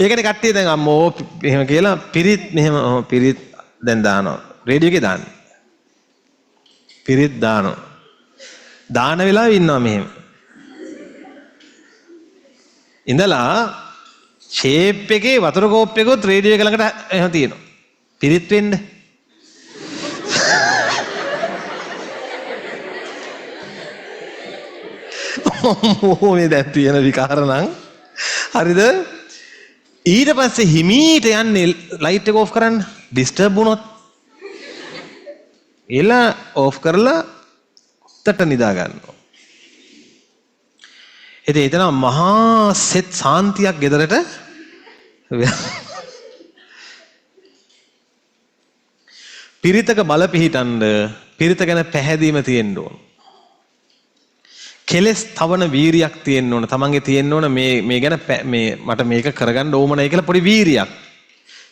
ඒකනේ කට්ටිය දැන් අම්මෝ එහෙම කියලා පිරිත් මෙහෙම පිරිත් දැන් දානවා. රේඩියෝ එකේ දාන්නේ. පිරිත් දානවා. දාන වෙලාවෙ ඉන්නවා මෙහෙම. ඉඳලා ෂේප් එකේ වතුර කෝප්පයකොත් රේඩියෝ එක ළඟට එහෙම තියෙනවා. පිරිත් වෙන්න. මේ දැන් තියෙන විකාර නම් හරිද? ඊට පස්සේ හිමීට යන්නේ ලයිට් එක ඕෆ් කරන්න. ඩිස්ටර්බ් වුණොත් එලා ඕෆ් කරලා උත්තට නිදා ගන්නවා. ඉතින් එතන මහා සෙත් සාන්තියක් ගෙදරට පිරිතක බල පිහිටන්න පිරිත ගැන පැහැදීම තියෙන්න ඕන. කෙලස් තවන වීරියක් තියෙන්න ඕන. තමන්ගේ තියෙන්න ඕන මේ ගැන මේ මට මේක කරගන්න ඕමනයි කියලා පොඩි වීරියක්.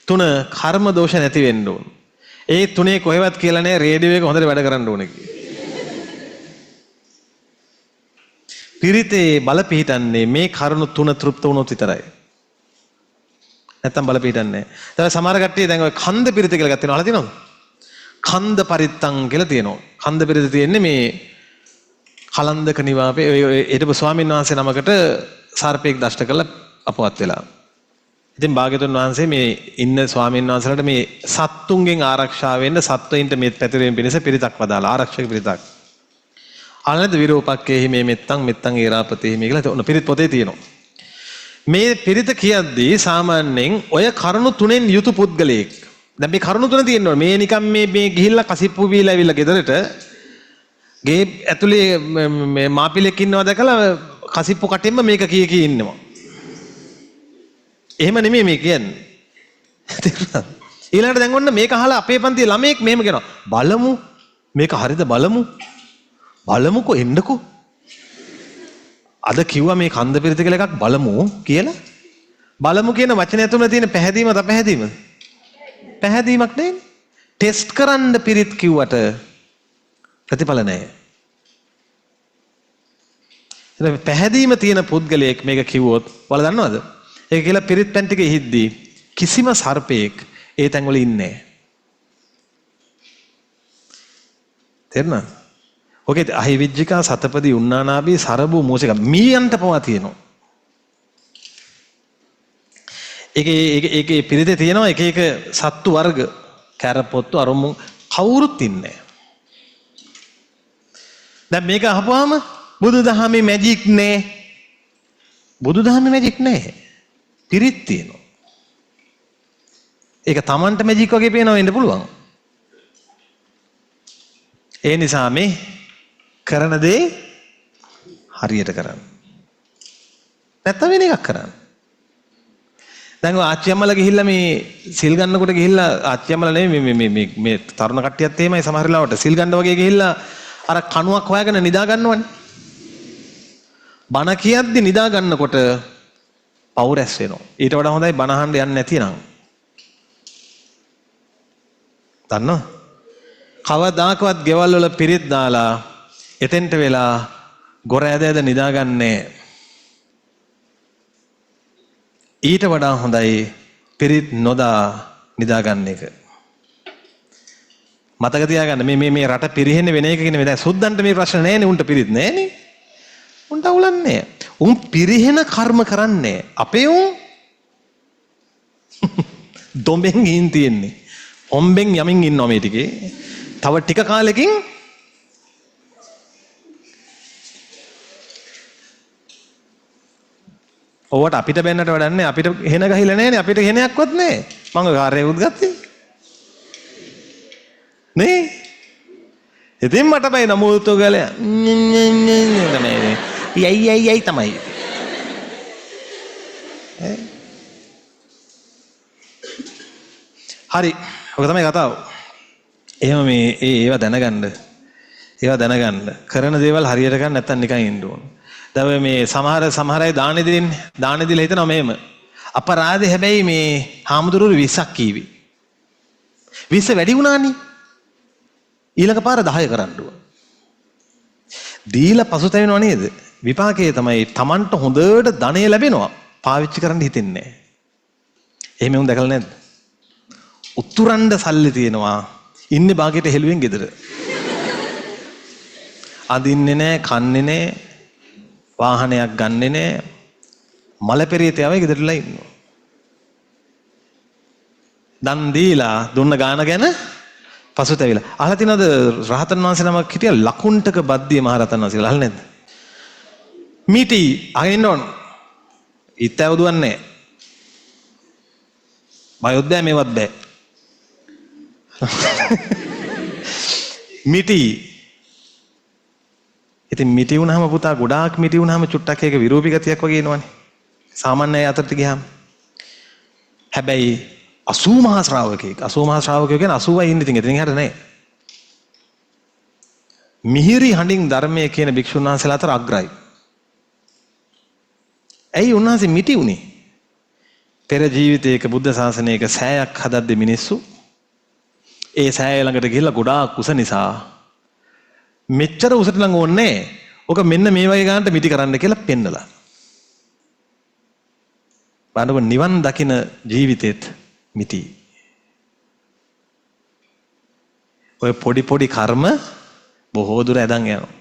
3 කර්ම දෝෂ නැති වෙන්න ඕන. ඒ 3 කොහෙවත් කියලා නෑ රේඩියෝ එක හොඳට වැඩ කරන්න ඕනේ කියලා. පිරිතේ බල පිහිටන්නේ මේ කරුණු 3 තෘප්ත වුණොත් විතරයි. නැත්තම් බල පිහිටන්නේ නෑ. දැන් සමහර කට්ටිය දැන් ඔය කන්ද පිරිත කියලා ගත්ත වෙනවා. අහලා තියෙනවද? කන්ද පරිත්තං කියලා තියෙනවා. කන්ද පිරිත තියෙන්නේ මේ කලන්දක නිවාපේ ඊටපු ස්වාමීන් වහන්සේ නමකට සර්පෙක් දෂ්ට කරලා අපවත් වෙලා. ඉතින් භාග්‍යතුන් වහන්සේ මේ ඉන්න ස්වාමීන් වහන්සේලාට මේ සත්තුන්ගෙන් ආරක්ෂා වෙන්න සත්වයින්ට මේ පැතිරීම පිණිස පිරිතක් වදාලා ආරක්ෂක පිරිතක්. අනේද විරූපක්කේහි මේ මෙත්තං ඒරාපතේහි මේ කියලා ඔන්න පිරිත් පොතේ තියෙනවා. මේ පිරිත කියද්දී සාමාන්‍යයෙන් ඔය කරුණු 3න් යුතු පුද්ගලයෙක්. දැන් මේ කරුණු 3 තියෙනවා. මේ නිකන් මේ ගිහිල්ලා කසිප්පු බීලා ඇවිල්ලා ගෙදරට ගේ ඇතුලේ මේ මාපිලෙක් ඉන්නවා දැකලා කසිප්පු කටෙන්ම මේක කී ඉන්නවා. එහෙම නෙමෙයි මේ කියන්නේ. ඊළඟට දැන් ඔන්න මේක අහලා අපේ පන්තියේ ළමයෙක් මෙහෙම කියනවා. බලමු මේක හරිද බලමු. බලමුකෝ එන්නකෝ. අද කිව්වා මේ කන්ද පිරිත කියලා එකක් බලමු කියලා. බලමු කියන වචනය තුන තියෙන පැහැදීමද අපැහැදීමද? පැහැදීමක් නෙන්නේ. ටෙස්ට් කරන්න පිරිත් කිව්වට ප්‍රතිඵල නැහැ. එහෙනම් පැහැදීම තියෙන පුද්ගලයෙක් මේක කිව්වොත් ඔයාලා දන්නවද? ඒක කියලා පිරිත් පැන් ටික ඉහිද්දී කිසිම සර්පෙක් ඒ තැන් වල ඉන්නේ නැහැ. තේරුණාද? ඔකේ අහිවිජ්ජිකා සතපදී උන්නානාභී සරබු මෝසික මීයන්ට පවා තියෙනවා. ඒකේ පිරිතේ තියෙනවා එක එක සත්තු වර්ග කැරපොත්තු අරුමු කවුරුත් ඉන්නේ නැහැ. දැන් මේක අහපුවාම බුදුදහමේ මැජික් නෑ. බුදුදහමේ මැජික් නෑ. පිරිත් තියෙනවා. ඒක Tamanට මැජික් වගේ පේනවා වෙන්න පුළුවන්. ඒ නිසා මේ කරන දේ හරියට කරන්න. නැත්තම් වෙන එකක් කරන්න. දැන් ආච්චි අම්මලා ගිහිල්ලා මේ සිල් ගන්නකොට ගිහිල්ලා ආච්චි අම්මලා නෙමෙයි මේ තරුණ කට්ටියත් එහෙමයි සමහර වෙලාවට සිල් ගන්න වගේ ගිහිල්ලා අර කණුවක් හොයාගෙන නිදා ගන්නවනේ. බණ කියද්දි නිදා ගන්නකොට පව් රැස් වෙනවා. ඊට වඩා හොඳයි බණ අහන්න යන්නේ නැතිනම්. දන්නවද? කවදාකවත් ගෙවල් වල පිරිත් දාලා එතෙන්ට වෙලා ගොර ඇද නිදාගන්නේ. ඊට වඩා හොඳයි පිරිත් නොදා නිදාගන්න එක. මතක තියාගන්න මේ රට පිරිහෙන්නේ වෙන එකකින් නෙමෙයි. දැන් සුද්දන්ට මේ ප්‍රශ්න නැහැනේ. උන්ට පිරිත් නැහැනේ. උන්ට අවුලන්නේ. උන් පිරිහෙන කර්ම කරන්නේ. අපේ උන් දොඹෙන් ගින් තියෙන්නේ. හොම්බෙන් යමින් ඉන්නවා මේ ටිකේ. තව ටික කාලෙකින් ඔවට අපිට බැන්නට වඩන්නේ අපිට හෙන ගහිලා නැහැනේ. අපිට හෙනයක්වත් නැහැ. මම කාර්යයකුත් ගත්තේ නේ. ඉතින් මට බයි නමුත් ඔයගල යයි තමයි. හරි. ඔක තමයි කතාව. එහෙම මේ ඒවා දැනගන්න. කරන දේවල් හරියට ගන්න නැත්තම් නිකන් ඉන්න ඕන. දැන් මේ සමහර අය දාන දෙන්නේ. දාන දීලා හිතනවා මේම. අපරාධේ හැබැයි මේ හාමුදුරුවෝ 20ක් කීවි. 20 වැඩි වුණානේ. ඊළඟ පාර 10 කරන්න ඕන. දීලා පසුතැවෙනව නේද? විපාකයේ තමයි Tamanට හොඳට ධනෙ ලැබෙනවා. පාවිච්චි කරන්න හිතෙන්නේ නැහැ. එහෙම උන් දැකලා නැද්ද? උතුරන්ඩ සල්ලි තියෙනවා. ඉන්නේ භාගයට හෙළුවෙන් ගෙදර. අදින්නේ නැහැ, කන්නේ නැහැ, වාහනයක් ගන්නෙ නැහැ. මල පෙරියතේවයි ගෙදරලා ඉන්නවා. දන් දීලා දුන්න ගාන ගැන පසුතැවිලා. අහලා තියනවද රහතන් වහන්සේ නමක් හිටියා ලකුණ්ඨක බද්දිය මහ රහතන් වහන්සේ කියලා. අහලා නැද්ද? මිටි අහින්න ඕන. ඉත්තව දුවන්නේ. බයොත් බෑ මේවත් බෑ. මිටි. ඉතින් මිටි වුණාම පුතා ගොඩාක් මිටි වුණාම චුට්ටක් එක විරූපී ගතියක් වගේ එනවනේ. සාමාන්‍ය අය අතරට ගියාම. හැබැයි 80 මහා ශ්‍රාවකෙක් 80 මහා ශ්‍රාවකයෝ කියන්නේ 80යි ඉන්නේ ඉතින් එතනින් හරිය නැහැ. මිහිරි හඬින් ධර්මයේ කියන භික්ෂුන් වහන්සේලා අතර අග්‍රයි. ඇයි උන්වහන්සේ මිටි උනේ? පෙර ජීවිතයක බුද්ධ ශාසනයක සෑයක් හදද්දී මිනිස්සු ඒ සෑය ළඟට ගිහිල්ලා ගොඩාක් උස නිසා මෙච්චර උසට ළඟ ඕනේ ඔක මෙන්න මේ වගේ ගන්නට මිටි කරන්න කියලා පෙන්නලා. බලන්න නිවන් දකින ජීවිතෙත් මිටි. ඔය පොඩි පොඩි කර්ම බොහෝ දුර ඇදන් යනවා.